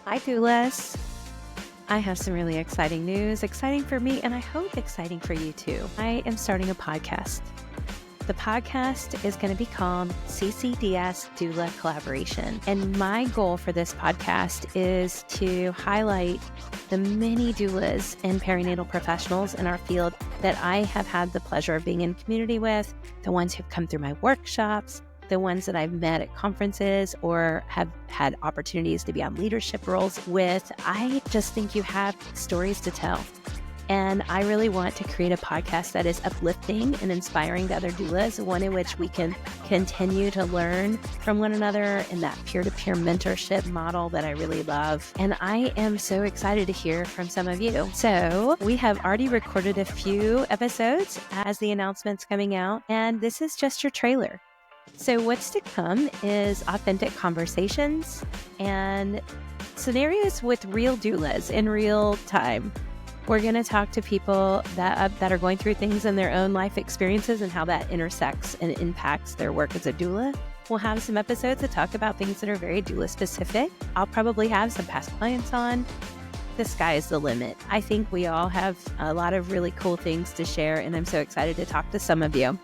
Hi, Doulas. I have some really exciting news, exciting for me, and I hope exciting for you too. I am starting a podcast. The podcast is going to be called CCDS Doula Collaboration. And my goal for this podcast is to highlight the many doulas and perinatal professionals in our field that I have had the pleasure of being in community with, the ones who've come through my workshops, the ones that I've met at conferences or have had opportunities to be on leadership roles with. I just think you have stories to tell. And I really want to create a podcast that is uplifting and inspiring to other doulas, one in which we can continue to learn from one another in that peer-to-peer mentorship model that I really love. And I am so excited to hear from some of you. So we have already recorded a few episodes as the announcement's coming out, and this is just your trailer. So what's to come is authentic conversations and scenarios with real doulas in real time. We're going to talk to people that are going through things in their own life experiences and how that intersects and impacts their work as a doula. We'll have some episodes that talk about things that are very doula specific. I'll probably have some past clients on. The sky is the limit. I think we all have a lot of really cool things to share, and I'm so excited to talk to some of you.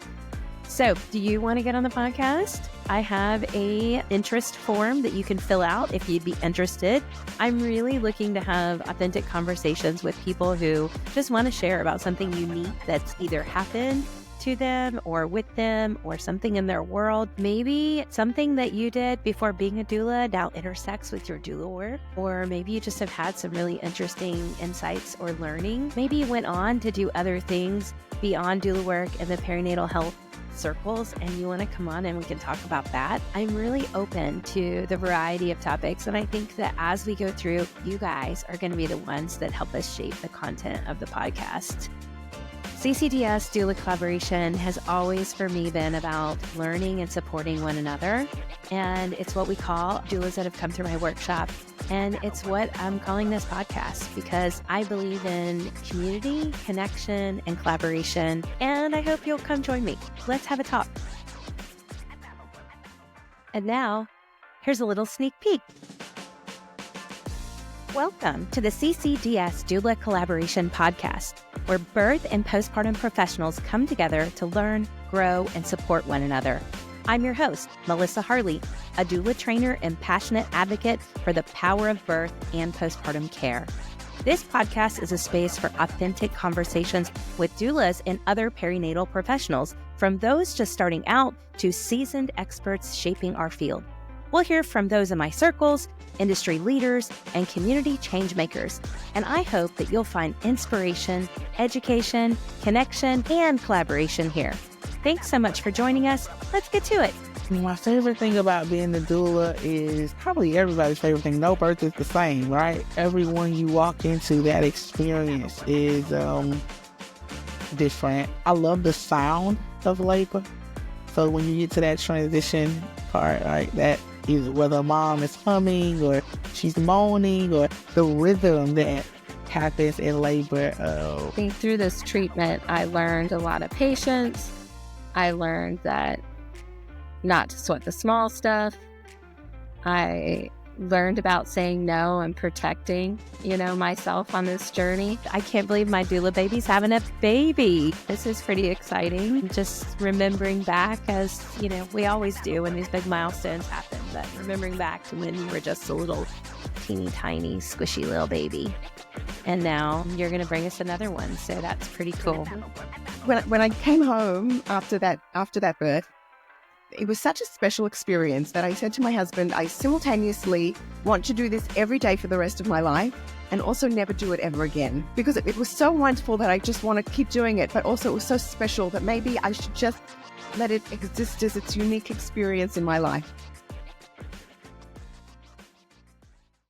So, do you want to get on the podcast? I have a interest form that you can fill out if you'd be interested. I'm really looking to have authentic conversations with people who just want to share about something unique that's either happened to them or with them or something in their world. Maybe something that you did before being a doula now intersects with your doula work, or maybe you just have had some really interesting insights or learning. Maybe you went on to do other things beyond doula work and the perinatal health circles, and you want to come on and we can talk about that. I'm really open to the variety of topics, and I think that as we go through, you guys are going to be the ones that help us shape the content of the podcast. CCDS Doula Collaboration has always for me been about learning and supporting one another, and it's what we call doulas that have come through my workshop, and it's what I'm calling this podcast because I believe in community, connection, and collaboration, and I hope you'll come join me. Let's have a talk. And now, here's a little sneak peek. Welcome to the CCDS Doula Collaboration podcast, where birth and postpartum professionals come together to learn, grow, and support one another. I'm your host, Melissa Harley, a doula trainer and passionate advocate for the power of birth and postpartum care. This podcast is a space for authentic conversations with doulas and other perinatal professionals, from those just starting out to seasoned experts shaping our field. We'll hear from those in my circles, industry leaders, and community change makers. And I hope that you'll find inspiration, education, connection, and collaboration here. Thanks so much for joining us. Let's get to it. My favorite thing about being a doula is probably everybody's favorite thing. No birth is the same, right? Everyone you walk into, that experience is different. I love the sound of labor. So when you get to that transition part, right, that is whether mom is humming or she's moaning or the rhythm that happens in labor. I think through this treatment, I learned a lot of patience. I learned that not to sweat the small stuff. I learned about saying no and protecting, myself on this journey. I can't believe my doula baby's having a baby. This is pretty exciting. Just remembering back as, we always do when these big milestones happen, but remembering back to when you were just a little teeny tiny squishy little baby. And now you're going to bring us another one. So that's pretty cool. When I came home after that birth, it was such a special experience that I said to my husband, I simultaneously want to do this every day for the rest of my life and also never do it ever again. Because it was so wonderful that I just want to keep doing it, but also it was so special that maybe I should just let it exist as its unique experience in my life.